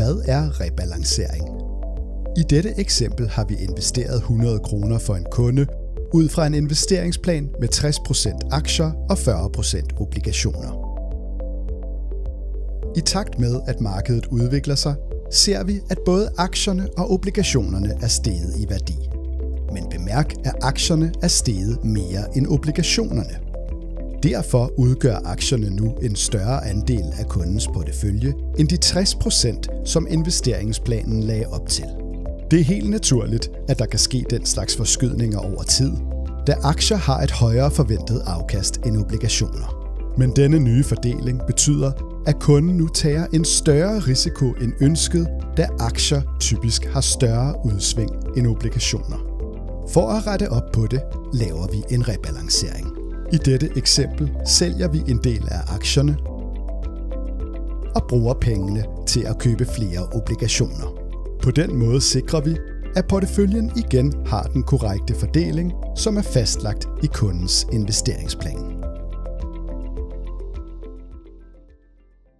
hvad er rebalancering? I dette eksempel har vi investeret 100 kroner for en kunde ud fra en investeringsplan med 60% aktier og 40% obligationer. I takt med, at markedet udvikler sig, ser vi, at både aktierne og obligationerne er steget i værdi. Men bemærk, at aktierne er steget mere end obligationerne. Derfor udgør aktierne nu en større andel af kundens portefølje end de 60%, som investeringsplanen lagde op til. Det er helt naturligt, at der kan ske den slags forskydninger over tid, da aktier har et højere forventet afkast end obligationer. Men denne nye fordeling betyder, at kunden nu tager en større risiko end ønsket, da aktier typisk har større udsving end obligationer. For at rette op på det, laver vi en rebalancering. I dette eksempel sælger vi en del af aktierne og bruger pengene til at købe flere obligationer. På den måde sikrer vi, at porteføljen igen har den korrekte fordeling, som er fastlagt i kundens investeringsplan.